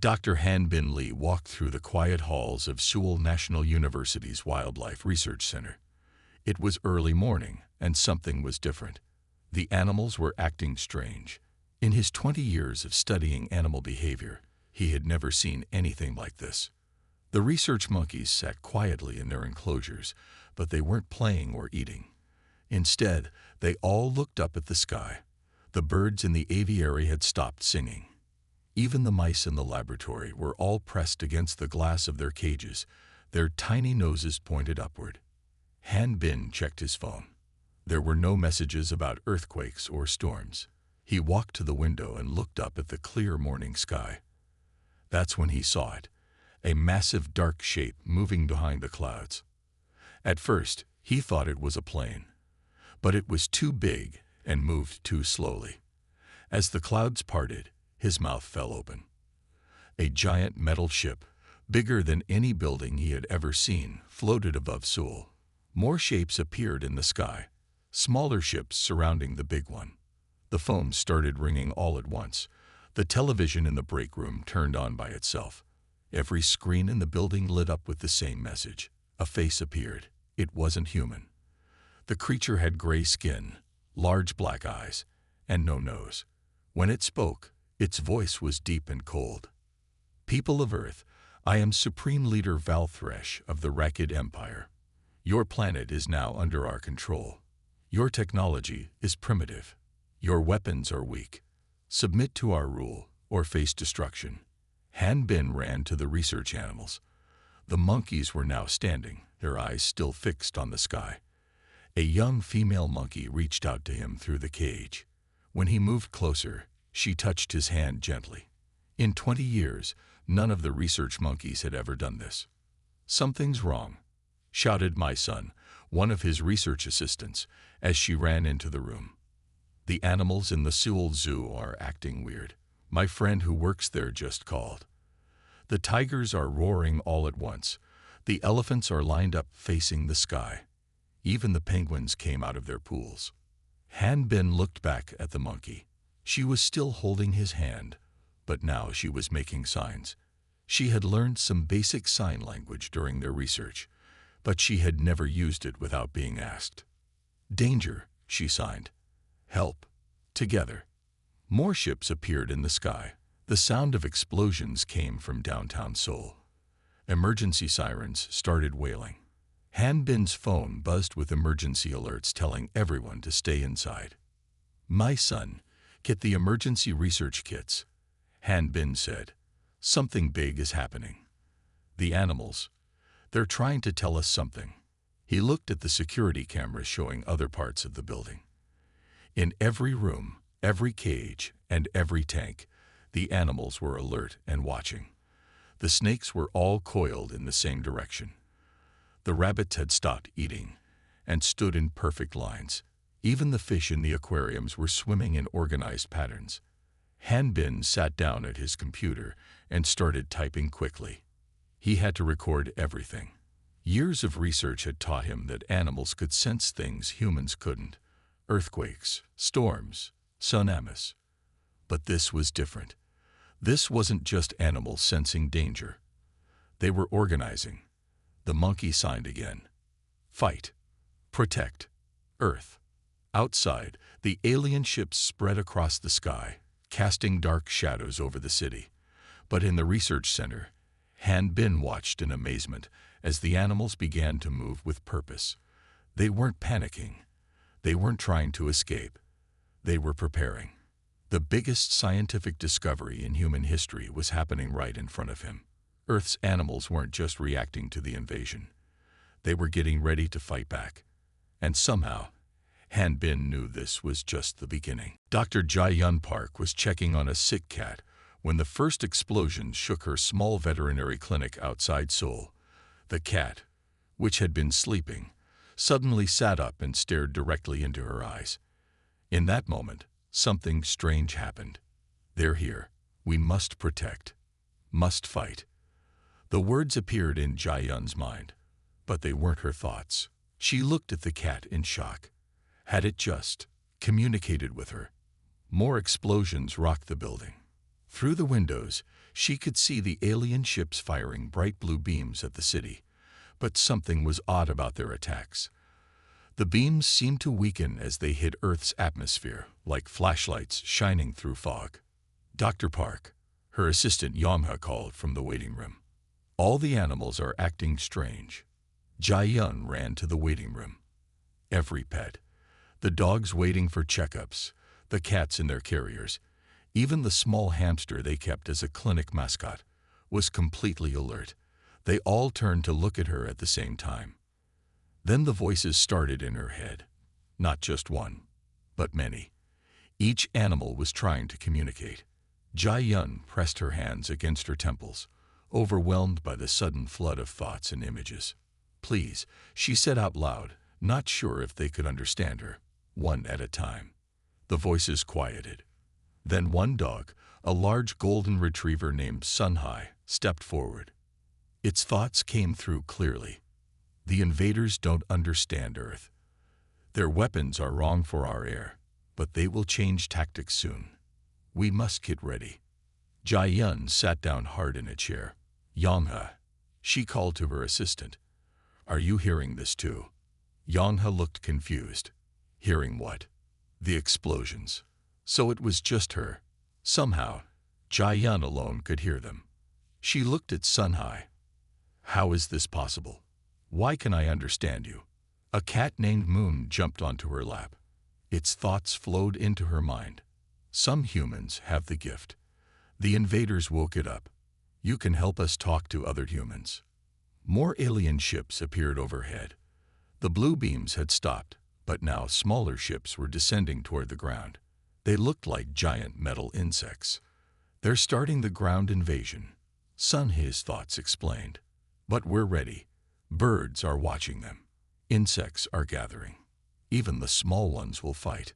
Dr. Han Bin Lee walked through the quiet halls of Seoul National University's Wildlife Research Center. It was early morning, and something was different. The animals were acting strange. In his 20 years of studying animal behavior, he had never seen anything like this. The research monkeys sat quietly in their enclosures, but they weren't playing or eating. Instead, they all looked up at the sky. The birds in the aviary had stopped singing. Even the mice in the laboratory were all pressed against the glass of their cages, their tiny noses pointed upward. Han Bin checked his phone. There were no messages about earthquakes or storms. He walked to the window and looked up at the clear morning sky. That's when he saw it, a massive dark shape moving behind the clouds. At first, he thought it was a plane, but it was too big and moved too slowly. As the clouds parted, his mouth fell open. A giant metal ship, bigger than any building he had ever seen, floated above Seoul. More shapes appeared in the sky, smaller ships surrounding the big one. The phone started ringing all at once. The television in the break room turned on by itself. Every screen in the building lit up with the same message. A face appeared. It wasn't human. The creature had gray skin, large black eyes, and no nose. When it spoke, its voice was deep and cold. "People of Earth, I am Supreme Leader Valthresh of the Rakid Empire. Your planet is now under our control. Your technology is primitive. Your weapons are weak. Submit to our rule or face destruction." Han Bin ran to the research animals. The monkeys were now standing, their eyes still fixed on the sky. A young female monkey reached out to him through the cage. When he moved closer, she touched his hand gently. In 20 years, none of the research monkeys had ever done this. "Something's wrong," shouted my son, one of his research assistants, as she ran into the room. "The animals in the Seoul Zoo are acting weird. My friend who works there just called. The tigers are roaring all at once. The elephants are lined up facing the sky. Even the penguins came out of their pools." Han Bin looked back at the monkey. She was still holding his hand, but now she was making signs. She had learned some basic sign language during their research, but she had never used it without being asked. "Danger," she signed. "Help." Together. More ships appeared in the sky. The sound of explosions came from downtown Seoul. Emergency sirens started wailing. Han Bin's phone buzzed with emergency alerts telling everyone to stay inside. "My son, get the emergency research kits," Han Bin said. "Something big is happening. The animals, they're trying to tell us something." He looked at the security cameras showing other parts of the building. In every room, every cage, and every tank, the animals were alert and watching. The snakes were all coiled in the same direction. The rabbits had stopped eating and stood in perfect lines. Even the fish in the aquariums were swimming in organized patterns. Han Bin sat down at his computer and started typing quickly. He had to record everything. Years of research had taught him that animals could sense things humans couldn't. Earthquakes, storms, tsunamis. But this was different. This wasn't just animals sensing danger. They were organizing. The monkey signed again. "Fight. Protect. Earth." Outside, the alien ships spread across the sky, casting dark shadows over the city. But in the research center, Han Bin watched in amazement as the animals began to move with purpose. They weren't panicking. They weren't trying to escape. They were preparing. The biggest scientific discovery in human history was happening right in front of him. Earth's animals weren't just reacting to the invasion. They were getting ready to fight back. And somehow, Han Bin knew this was just the beginning. Dr. Jae-yun Park was checking on a sick cat when the first explosion shook her small veterinary clinic outside Seoul. The cat, which had been sleeping, suddenly sat up and stared directly into her eyes. In that moment, something strange happened. "They're here. We must protect. Must fight." The words appeared in Jae-yun's mind, but they weren't her thoughts. She looked at the cat in shock. Had it just communicated with her? More explosions rocked the building. Through the windows, She could see the alien ships firing bright blue beams at the city, but something was odd about their attacks. The beams seemed to weaken as they hit Earth's atmosphere, like flashlights shining through fog. "Dr. Park," her assistant Yamha called from the waiting room. "All the animals are acting strange." Jai-yun ran to the waiting room. Every pet, the dogs waiting for checkups, the cats in their carriers, even the small hamster they kept as a clinic mascot, was completely alert. They all turned to look at her at the same time. Then the voices started in her head. Not just one, but many. Each animal was trying to communicate. Jai-yun pressed her hands against her temples, overwhelmed by the sudden flood of thoughts and images. "Please," she said out loud, not sure if they could understand her. One at a time. The voices quieted. Then one dog, a large golden retriever named Sunhai, stepped forward. Its thoughts came through clearly. "The invaders don't understand Earth. Their weapons are wrong for our air, but they will change tactics soon. We must get ready." Jai-yun sat down hard in a chair. "Yongha," she called to her assistant. "Are you hearing this too?" Yongha looked confused. Hearing what? The explosions. So it was just her. Somehow, Jai-yun alone could hear them. She looked at Sunhai. "How is this possible? Why can I understand you?" A cat named Moon jumped onto her lap. Its thoughts flowed into her mind. "Some humans have the gift. The invaders woke it up. You can help us talk to other humans." More alien ships appeared overhead. The blue beams had stopped, but now smaller ships were descending toward the ground. They looked like giant metal insects. "They're starting the ground invasion," Sunhai's thoughts explained. "But we're ready. Birds are watching them. Insects are gathering. Even the small ones will fight."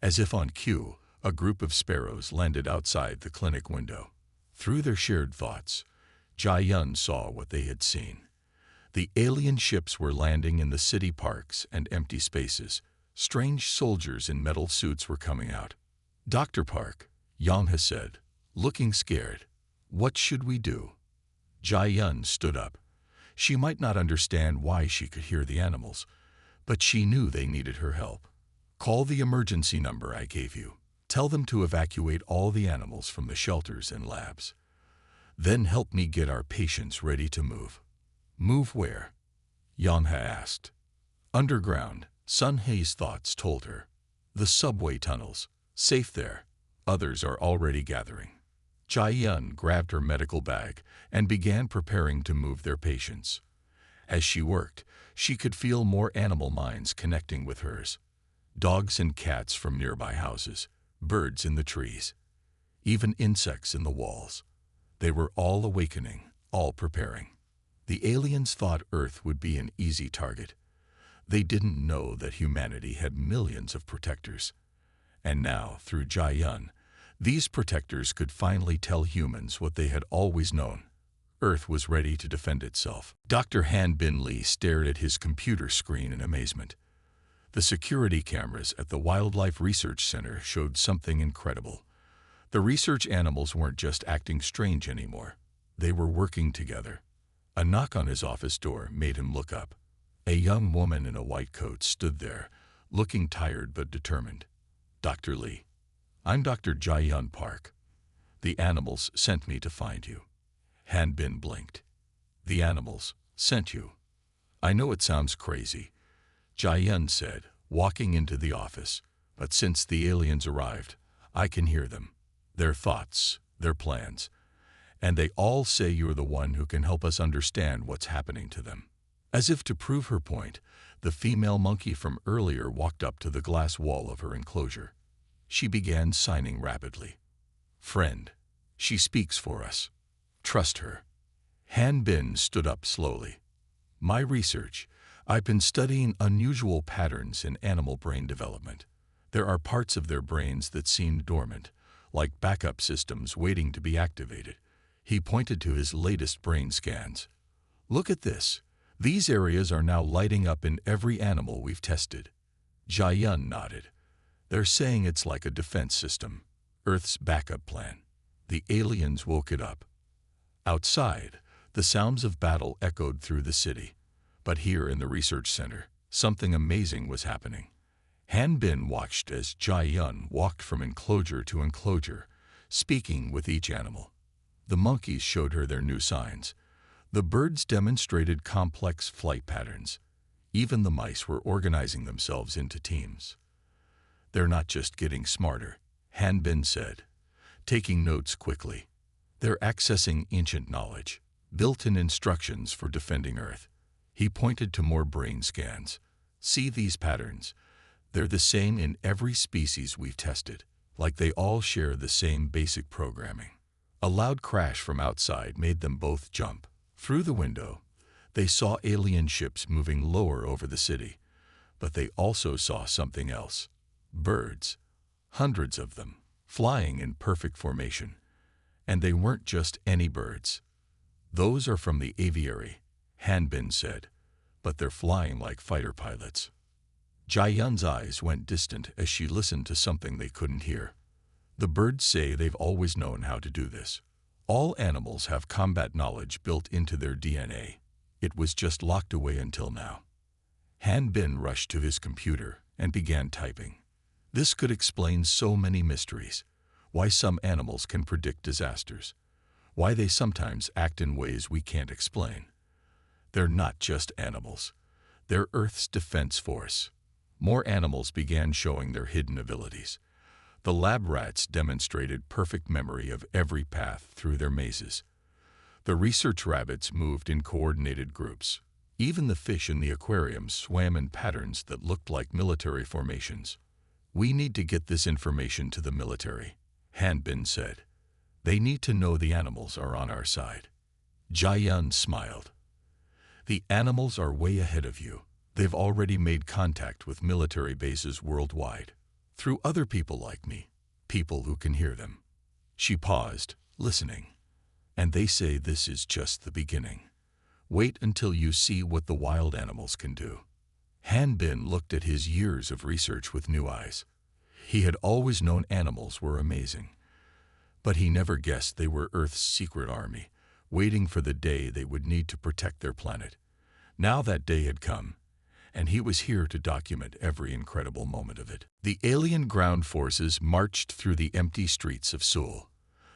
As if on cue, a group of sparrows landed outside the clinic window. Through their shared thoughts, Jai-yun saw what they had seen. The alien ships were landing in the city parks and empty spaces. Strange soldiers in metal suits were coming out. "Dr. Park," Yongha said, looking scared. "What should we do?" Jai-yun stood up. She might not understand why she could hear the animals, but she knew they needed her help. "Call the emergency number I gave you. Tell them to evacuate all the animals from the shelters and labs. Then help me get our patients ready to move." "Move where?" Yongha asked. "Underground," Sunhai's thoughts told her. "The subway tunnels. Safe there. Others are already gathering." Jai-yun grabbed her medical bag and began preparing to move their patients. As she worked, she could feel more animal minds connecting with hers. Dogs and cats from nearby houses, birds in the trees, even insects in the walls. They were all awakening, all preparing. The aliens thought Earth would be an easy target. They didn't know that humanity had millions of protectors. And now, through Jai-yun, these protectors could finally tell humans what they had always known. Earth was ready to defend itself. Dr. Han Bin Lee stared at his computer screen in amazement. The security cameras at the Wildlife Research Center showed something incredible. The research animals weren't just acting strange anymore. They were working together. A knock on his office door made him look up. A young woman in a white coat stood there, looking tired but determined. "Dr. Lee, I'm Dr. Jai-yun Park. The animals sent me to find you." Han Bin blinked. "The animals sent you?" "I know it sounds crazy," Jai-yun said, walking into the office. "But since the aliens arrived, I can hear them. Their thoughts, their plans. And they all say you're the one who can help us understand what's happening to them." As if to prove her point, the female monkey from earlier walked up to the glass wall of her enclosure. She began signing rapidly. "Friend, she speaks for us. Trust her." Han Bin stood up slowly. "My research, I've been studying unusual patterns in animal brain development. There are parts of their brains that seemed dormant, like backup systems waiting to be activated." He pointed to his latest brain scans. "Look at this. These areas are now lighting up in every animal we've tested." Jai-yun nodded. "They're saying it's like a defense system, Earth's backup plan. The aliens woke it up. Outside, the sounds of battle echoed through the city. But here in the research center, something amazing was happening. Han Bin watched as Jai Yun walked from enclosure to enclosure, speaking with each animal. The monkeys showed her their new signs. The birds demonstrated complex flight patterns. Even the mice were organizing themselves into teams. "They're not just getting smarter," Han Bin said, taking notes quickly. "They're accessing ancient knowledge, built-in instructions for defending Earth." He pointed to more brain scans. "See these patterns? They're the same in every species we've tested, like they all share the same basic programming." A loud crash from outside made them both jump. Through the window, they saw alien ships moving lower over the city, but they also saw something else. Birds, hundreds of them, flying in perfect formation. And they weren't just any birds. "Those are from the aviary," Han Bin said, "but they're flying like fighter pilots." Jai Yun's eyes went distant as she listened to something they couldn't hear. "The birds say they've always known how to do this. All animals have combat knowledge built into their DNA. It was just locked away until now." Han Bin rushed to his computer and began typing. This could explain so many mysteries. Why some animals can predict disasters. Why they sometimes act in ways we can't explain. They're not just animals. They're Earth's defense force. More animals began showing their hidden abilities. The lab rats demonstrated perfect memory of every path through their mazes. The research rabbits moved in coordinated groups. Even the fish in the aquarium swam in patterns that looked like military formations. "We need to get this information to the military," Han Bin said. "They need to know the animals are on our side." Jai Yun smiled. "The animals are way ahead of you. They've already made contact with military bases worldwide, through other people like me, people who can hear them." She paused, listening. "And they say this is just the beginning. Wait until you see what the wild animals can do." Han Bin looked at his years of research with new eyes. He had always known animals were amazing, but he never guessed they were Earth's secret army, waiting for the day they would need to protect their planet. Now that day had come, and he was here to document every incredible moment of it. The alien ground forces marched through the empty streets of Seoul.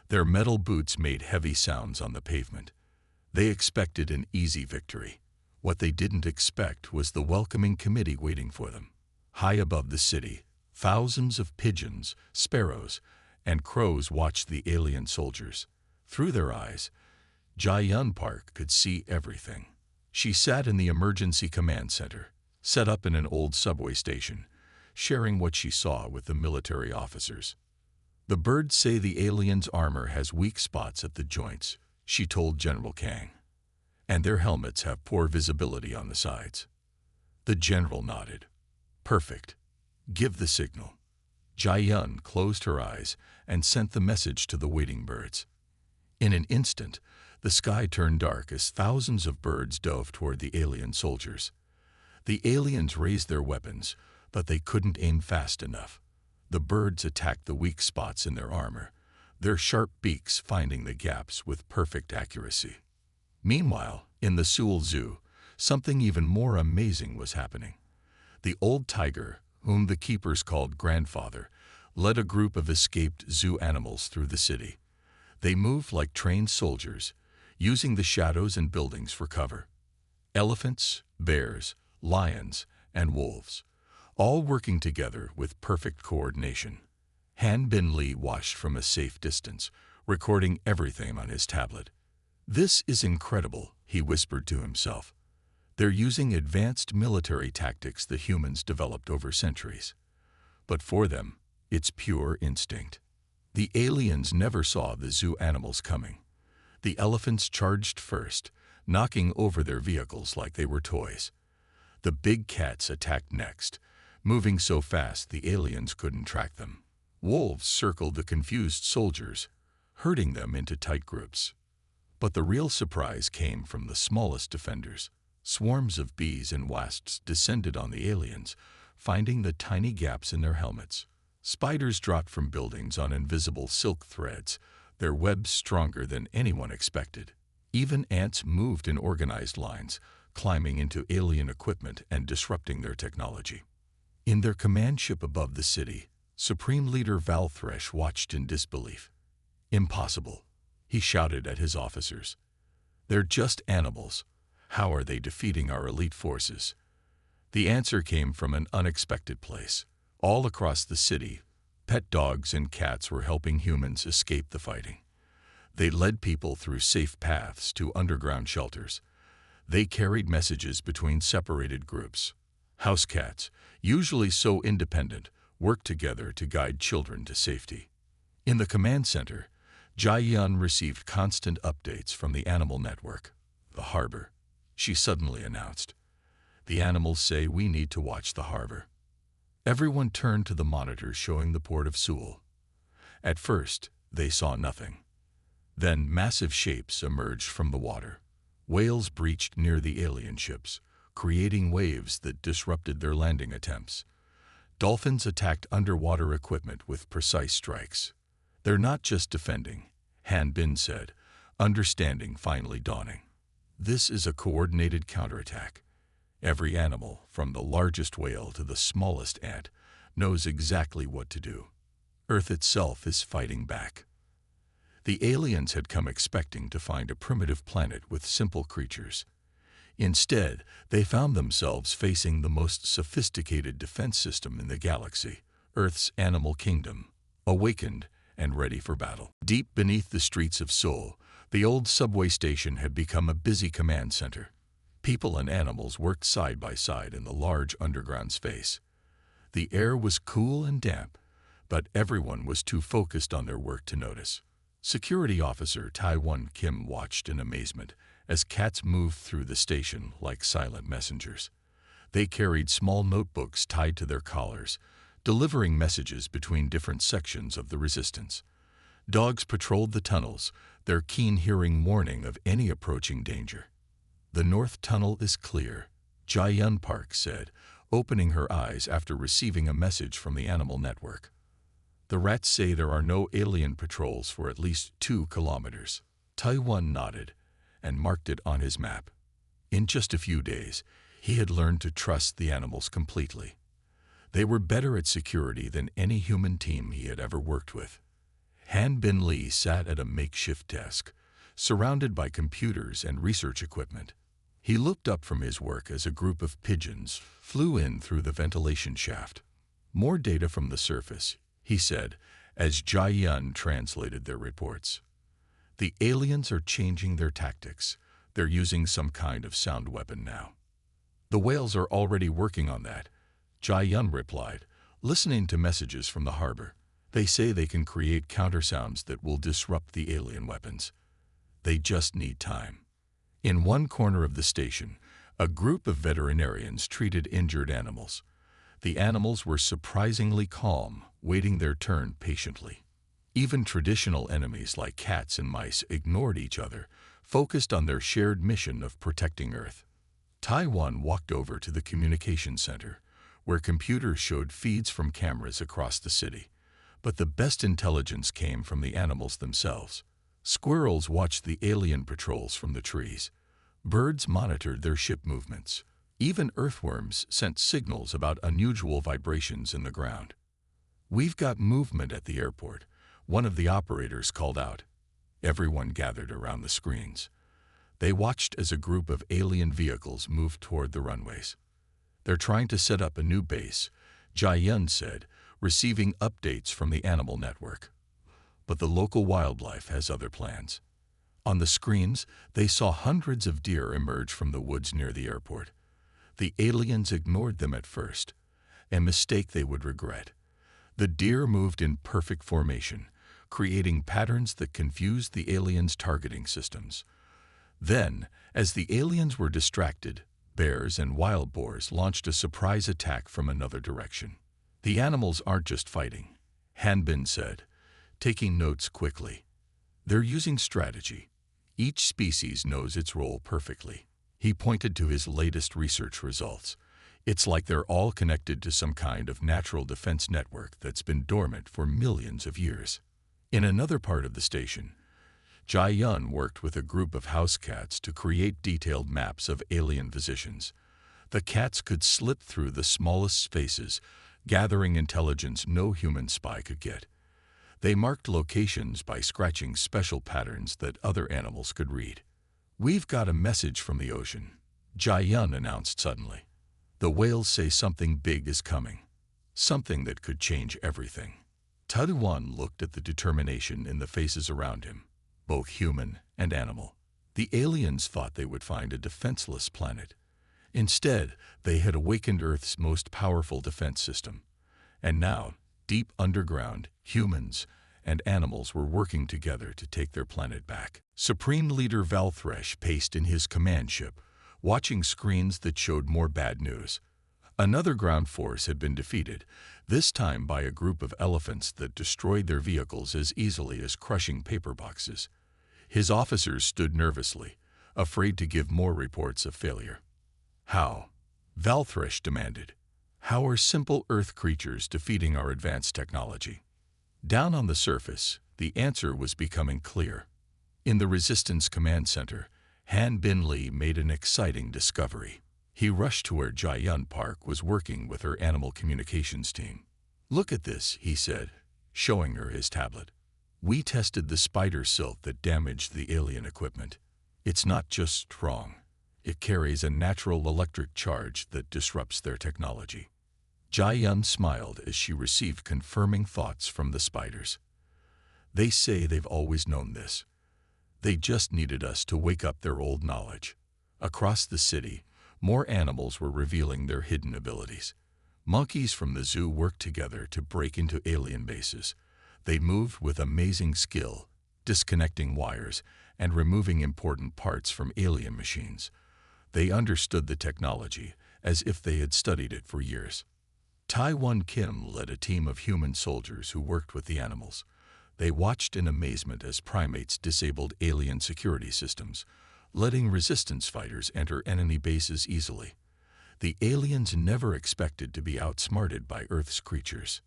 Their metal boots made heavy sounds on the pavement. They expected an easy victory. What they didn't expect was the welcoming committee waiting for them. High above the city, thousands of pigeons, sparrows, and crows watched the alien soldiers. Through their eyes, Jai Yun Park could see everything. She sat in the emergency command center, set up in an old subway station, sharing what she saw with the military officers. "The birds say the aliens' armor has weak spots at the joints," she told General Kang. "And their helmets have poor visibility on the sides." The general nodded. "Perfect. Give the signal." Jai Yun closed her eyes and sent the message to the waiting birds. In an instant, the sky turned dark as thousands of birds dove toward the alien soldiers. The aliens raised their weapons, but they couldn't aim fast enough. The birds attacked the weak spots in their armor, their sharp beaks finding the gaps with perfect accuracy. Meanwhile, in the Seoul Zoo, something even more amazing was happening. The old tiger, whom the keepers called Grandfather, led a group of escaped zoo animals through the city. They moved like trained soldiers, using the shadows and buildings for cover. Elephants, bears, lions, and wolves, all working together with perfect coordination. Han Bin Lee watched from a safe distance, recording everything on his tablet. "This is incredible," he whispered to himself. "They're using advanced military tactics the humans developed over centuries. But for them, it's pure instinct." The aliens never saw the zoo animals coming. The elephants charged first, knocking over their vehicles like they were toys. The big cats attacked next, moving so fast the aliens couldn't track them. Wolves circled the confused soldiers, herding them into tight groups. But the real surprise came from the smallest defenders. Swarms of bees and wasps descended on the aliens, finding the tiny gaps in their helmets. Spiders dropped from buildings on invisible silk threads, their webs stronger than anyone expected. Even ants moved in organized lines, climbing into alien equipment and disrupting their technology. In their command ship above the city, Supreme Leader Valthresh watched in disbelief. "Impossible," he shouted at his officers. "They're just animals. How are they defeating our elite forces?" The answer came from an unexpected place. All across the city, pet dogs and cats were helping humans escape the fighting. They led people through safe paths to underground shelters. They carried messages between separated groups. House cats, usually so independent, worked together to guide children to safety. In the command center, Jai-Yun received constant updates from the animal network. "The harbor," she suddenly announced. "The animals say we need to watch the harbor." Everyone turned to the monitors showing the port of Seoul. At first, they saw nothing. Then massive shapes emerged from the water. Whales breached near the alien ships, creating waves that disrupted their landing attempts. Dolphins attacked underwater equipment with precise strikes. "They're not just defending," Han Bin said, understanding finally dawning. "This is a coordinated counterattack. Every animal, from the largest whale to the smallest ant, knows exactly what to do. Earth itself is fighting back." The aliens had come expecting to find a primitive planet with simple creatures. Instead, they found themselves facing the most sophisticated defense system in the galaxy, Earth's animal kingdom, awakened and ready for battle. Deep beneath the streets of Seoul, the old subway station had become a busy command center. People and animals worked side by side in the large underground space. The air was cool and damp, but everyone was too focused on their work to notice. Security Officer Taewon Kim watched in amazement as cats moved through the station like silent messengers. They carried small notebooks tied to their collars, delivering messages between different sections of the resistance. Dogs patrolled the tunnels, their keen hearing warning of any approaching danger. "The North Tunnel is clear," Jai-Yun Park said, opening her eyes after receiving a message from the animal network. "The rats say there are no alien patrols for at least 2 kilometers. Taewon nodded and marked it on his map. In just a few days, he had learned to trust the animals completely. They were better at security than any human team he had ever worked with. Han Bin Lee sat at a makeshift desk, surrounded by computers and research equipment. He looked up from his work as a group of pigeons flew in through the ventilation shaft. "More data from the surface," he said, as Jai-Yun translated their reports. "The aliens are changing their tactics. They're using some kind of sound weapon now." "The whales are already working on that," Jai-Yun replied, listening to messages from the harbor. "They say they can create countersounds that will disrupt the alien weapons. They just need time." In one corner of the station, a group of veterinarians treated injured animals. The animals were surprisingly calm, waiting their turn patiently. Even traditional enemies like cats and mice ignored each other, focused on their shared mission of protecting Earth. Taewon walked over to the communication center, where computers showed feeds from cameras across the city. But the best intelligence came from the animals themselves. Squirrels watched the alien patrols from the trees. Birds monitored their ship movements. Even earthworms sent signals about unusual vibrations in the ground. "We've got movement at the airport," one of the operators called out. Everyone gathered around the screens. They watched as a group of alien vehicles moved toward the runways. "They're trying to set up a new base," Jai-Yun said, receiving updates from the animal network. "But the local wildlife has other plans." On the screens, they saw hundreds of deer emerge from the woods near the airport. The aliens ignored them at first, a mistake they would regret. The deer moved in perfect formation, creating patterns that confused the aliens' targeting systems. Then, as the aliens were distracted, bears and wild boars launched a surprise attack from another direction. "The animals aren't just fighting," Han Bin said, taking notes quickly. "They're using strategy. Each species knows its role perfectly." He pointed to his latest research results. "It's like they're all connected to some kind of natural defense network that's been dormant for millions of years." In another part of the station, Jai Yun worked with a group of house cats to create detailed maps of alien positions. The cats could slip through the smallest spaces, gathering intelligence no human spy could get. They marked locations by scratching special patterns that other animals could read. "We've got a message from the ocean," Jai Yun announced suddenly. "The whales say something big is coming. Something that could change everything." Taduan looked at the determination in the faces around him, both human and animal. The aliens thought they would find a defenseless planet. Instead, they had awakened Earth's most powerful defense system. And now, deep underground, humans and animals were working together to take their planet back. Supreme Leader Valthresh paced in his command ship, watching screens that showed more bad news. Another ground force had been defeated, this time by a group of elephants that destroyed their vehicles as easily as crushing paper boxes. His officers stood nervously, afraid to give more reports of failure. "How?" Valthresh demanded. "How are simple Earth creatures defeating our advanced technology?" Down on the surface, the answer was becoming clear. In the Resistance Command Center, Han Bin Lee made an exciting discovery. He rushed to where Jai Yun Park was working with her animal communications team. "Look at this," he said, showing her his tablet. "We tested the spider silk that damaged the alien equipment. It's not just strong. It carries a natural electric charge that disrupts their technology." Jai Yun smiled as she received confirming thoughts from the spiders. "They say they've always known this. They just needed us to wake up their old knowledge." Across the city, more animals were revealing their hidden abilities. Monkeys from the zoo worked together to break into alien bases. They moved with amazing skill, disconnecting wires and removing important parts from alien machines. They understood the technology as if they had studied it for years. Taiwan Kim led a team of human soldiers who worked with the animals. They watched in amazement as primates disabled alien security systems, letting resistance fighters enter enemy bases easily. The aliens never expected to be outsmarted by Earth's creatures.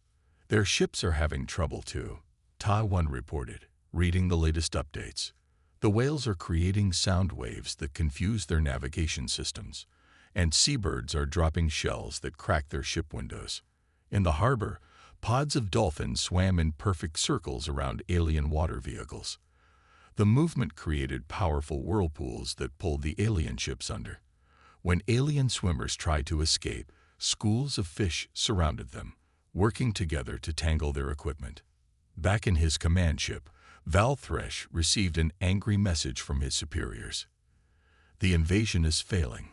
"Their ships are having trouble too," Taiwan reported, reading the latest updates. "The whales are creating sound waves that confuse their navigation systems, and seabirds are dropping shells that crack their ship windows. In the harbor, pods of dolphins swam in perfect circles around alien water vehicles. The movement created powerful whirlpools that pulled the alien ships under. When alien swimmers tried to escape, schools of fish surrounded them, working together to tangle their equipment." Back in his command ship, Valthresh received an angry message from his superiors. "The invasion is failing,"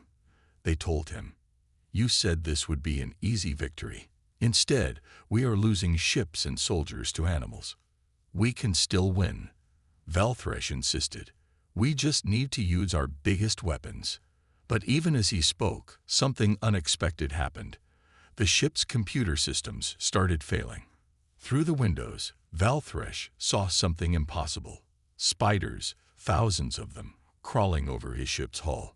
they told him. "You said this would be an easy victory. Instead, we are losing ships and soldiers to animals." "We can still win," Valthresh insisted. "We just need to use our biggest weapons." But even as he spoke, something unexpected happened. The ship's computer systems started failing. Through the windows, Valthresh saw something impossible. Spiders, thousands of them, crawling over his ship's hull.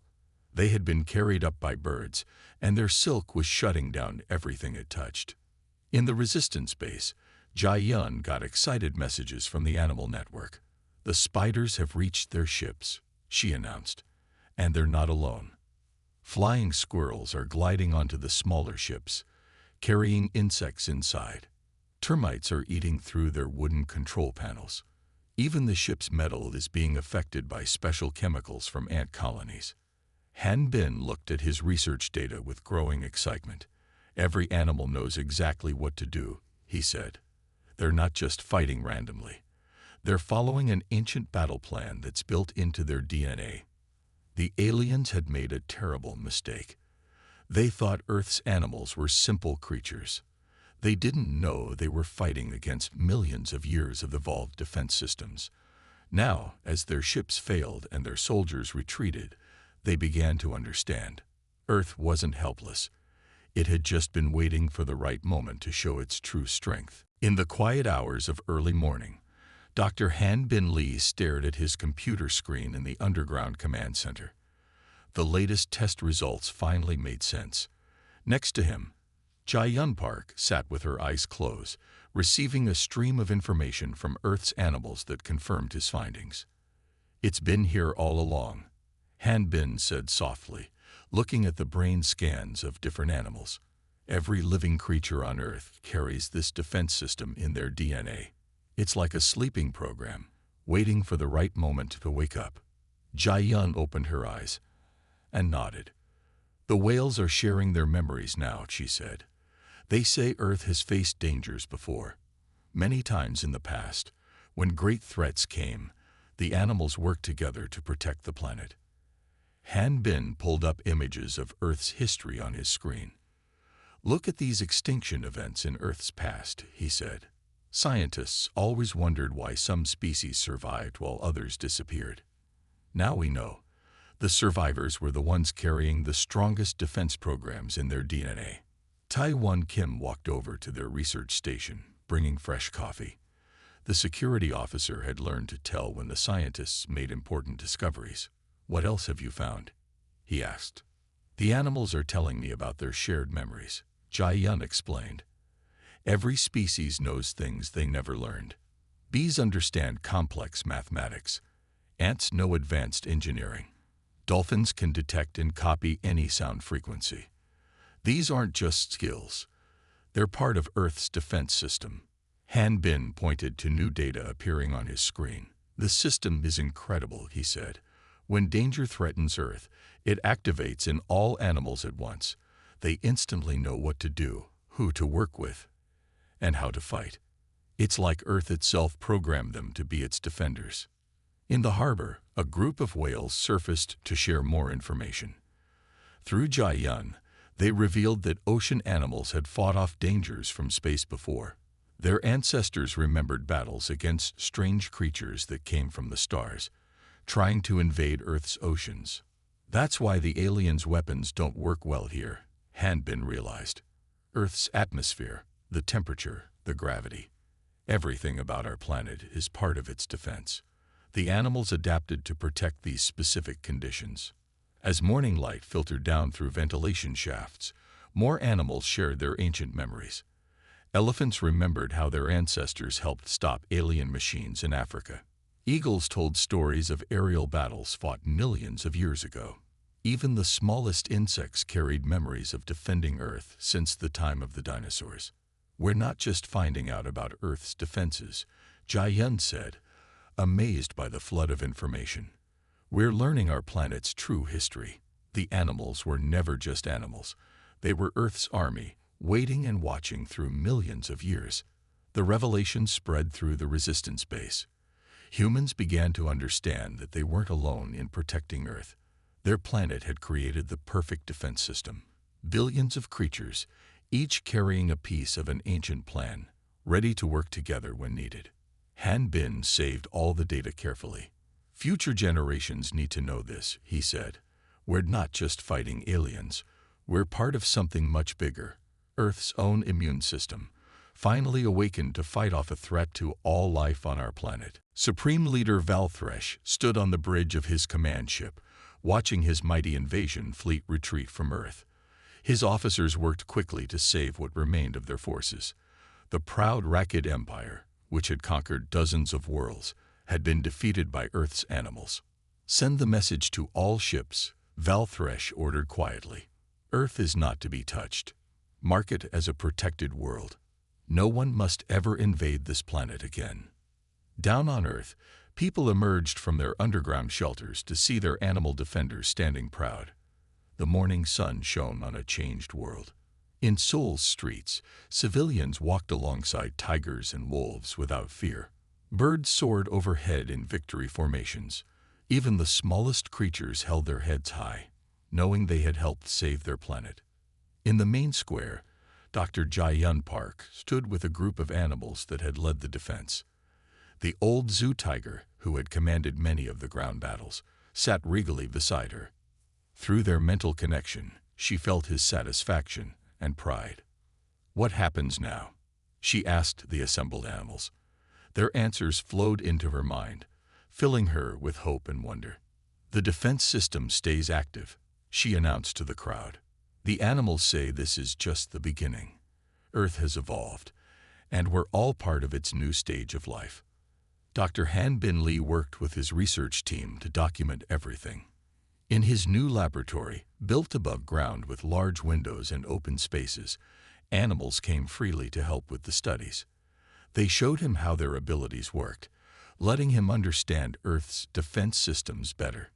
They had been carried up by birds, and their silk was shutting down everything it touched. In the resistance base, Jai Yun got excited messages from the animal network. "The spiders have reached their ships," she announced, "and they're not alone. Flying squirrels are gliding onto the smaller ships, carrying insects inside. Termites are eating through their wooden control panels. Even the ship's metal is being affected by special chemicals from ant colonies." Han Bin looked at his research data with growing excitement. "Every animal knows exactly what to do," he said. "They're not just fighting randomly. They're following an ancient battle plan that's built into their DNA." The aliens had made a terrible mistake. They thought Earth's animals were simple creatures. They didn't know they were fighting against millions of years of evolved defense systems. Now, as their ships failed and their soldiers retreated, they began to understand. Earth wasn't helpless. It had just been waiting for the right moment to show its true strength. In the quiet hours of early morning, Dr. Han Bin Lee stared at his computer screen in the underground command center. The latest test results finally made sense. Next to him, Jai Yun Park sat with her eyes closed, receiving a stream of information from Earth's animals that confirmed his findings. "It's been here all along," Han Bin said softly, looking at the brain scans of different animals. "Every living creature on Earth carries this defense system in their DNA. It's like a sleeping program, waiting for the right moment to wake up." Jai-yun opened her eyes and nodded. "The whales are sharing their memories now," she said. "They say Earth has faced dangers before. Many times in the past, when great threats came, the animals worked together to protect the planet." Han Bin pulled up images of Earth's history on his screen. "Look at these extinction events in Earth's past," he said. "Scientists always wondered why some species survived while others disappeared. Now we know. The survivors were the ones carrying the strongest defense programs in their DNA." Taiwan Kim walked over to their research station, bringing fresh coffee. The security officer had learned to tell when the scientists made important discoveries. "What else have you found?" he asked. "The animals are telling me about their shared memories," Jai-yun explained. "Every species knows things they never learned. Bees understand complex mathematics. Ants know advanced engineering. Dolphins can detect and copy any sound frequency. These aren't just skills. They're part of Earth's defense system." Han Bin pointed to new data appearing on his screen. "The system is incredible," he said. "When danger threatens Earth, it activates in all animals at once. They instantly know what to do, who to work with, and how to fight. It's like Earth itself programmed them to be its defenders." In the harbor, a group of whales surfaced to share more information. Through Jai-yun, they revealed that ocean animals had fought off dangers from space before. Their ancestors remembered battles against strange creatures that came from the stars, trying to invade Earth's oceans. "That's why the aliens' weapons don't work well here," Han Bin realized. "Earth's atmosphere, the temperature, the gravity. Everything about our planet is part of its defense. The animals adapted to protect these specific conditions." As morning light filtered down through ventilation shafts, more animals shared their ancient memories. Elephants remembered how their ancestors helped stop alien machines in Africa. Eagles told stories of aerial battles fought millions of years ago. Even the smallest insects carried memories of defending Earth since the time of the dinosaurs. "We're not just finding out about Earth's defenses," Jai-yun said, amazed by the flood of information. "We're learning our planet's true history. The animals were never just animals. They were Earth's army, waiting and watching through millions of years." The revelation spread through the resistance base. Humans began to understand that they weren't alone in protecting Earth. Their planet had created the perfect defense system. Billions of creatures, each carrying a piece of an ancient plan, ready to work together when needed. Han Bin saved all the data carefully. "Future generations need to know this," he said. "We're not just fighting aliens. We're part of something much bigger. Earth's own immune system, finally awakened to fight off a threat to all life on our planet." Supreme Leader Valthresh stood on the bridge of his command ship, watching his mighty invasion fleet retreat from Earth. His officers worked quickly to save what remained of their forces. The proud Rakid Empire, which had conquered dozens of worlds, had been defeated by Earth's animals. "Send the message to all ships," Valthresh ordered quietly. "Earth is not to be touched. Mark it as a protected world. No one must ever invade this planet again." Down on Earth, people emerged from their underground shelters to see their animal defenders standing proud. The morning sun shone on a changed world. In Seoul's streets, civilians walked alongside tigers and wolves without fear. Birds soared overhead in victory formations. Even the smallest creatures held their heads high, knowing they had helped save their planet. In the main square, Dr. Jai-yun Park stood with a group of animals that had led the defense. The old zoo tiger, who had commanded many of the ground battles, sat regally beside her. Through their mental connection, she felt his satisfaction and pride. "What happens now?" she asked the assembled animals. Their answers flowed into her mind, filling her with hope and wonder. "The defense system stays active," she announced to the crowd. "The animals say this is just the beginning. Earth has evolved, and were all part of its new stage of life. Dr. Han Bin Lee worked with his research team to document everything. In his new laboratory, built above ground with large windows and open spaces, animals came freely to help with the studies. They showed him how their abilities worked, letting him understand Earth's defense systems better.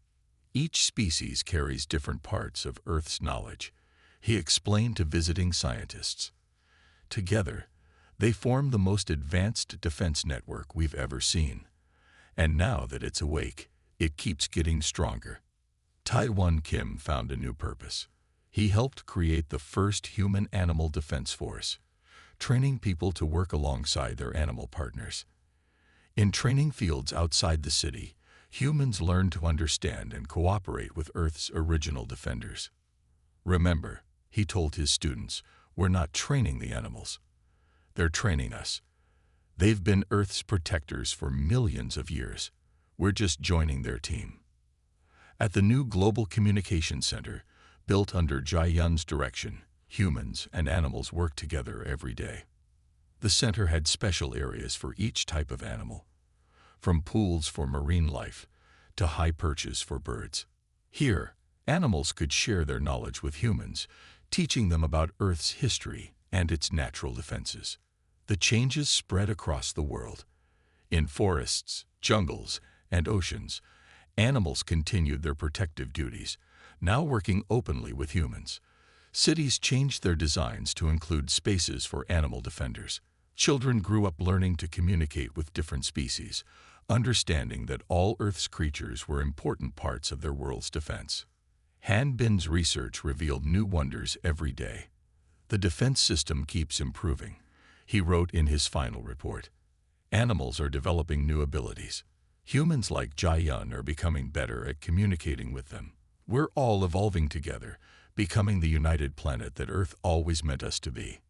Each species carries different parts of Earth's knowledge, he explained to visiting scientists. Together, they form the most advanced defense network we've ever seen. And now that it's awake, it keeps getting stronger. Taiwan Kim found a new purpose. He helped create the first human-animal defense force, training people to work alongside their animal partners. In training fields outside the city, humans learn to understand and cooperate with Earth's original defenders. Remember, he told his students, we're not training the animals. They're training us. They've been Earth's protectors for millions of years. We're just joining their team. At the new Global Communication Center, built under Jai Yun's direction, humans and animals work together every day. The center had special areas for each type of animal, from pools for marine life to high perches for birds. Here, animals could share their knowledge with humans, teaching them about Earth's history and its natural defenses. The changes spread across the world. In forests, jungles, and oceans, animals continued their protective duties, now working openly with humans. Cities changed their designs to include spaces for animal defenders. Children grew up learning to communicate with different species, understanding that all Earth's creatures were important parts of their world's defense. Han Bin's research revealed new wonders every day. The defense system keeps improving, he wrote in his final report. Animals are developing new abilities. Humans like Jai Yun are becoming better at communicating with them. We're all evolving together, becoming the united planet that Earth always meant us to be.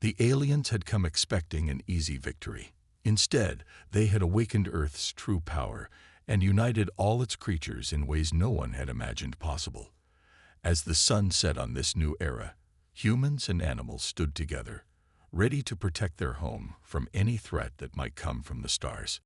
The aliens had come expecting an easy victory. Instead, they had awakened Earth's true power and united all its creatures in ways no one had imagined possible. As the sun set on this new era, humans and animals stood together, ready to protect their home from any threat that might come from the stars.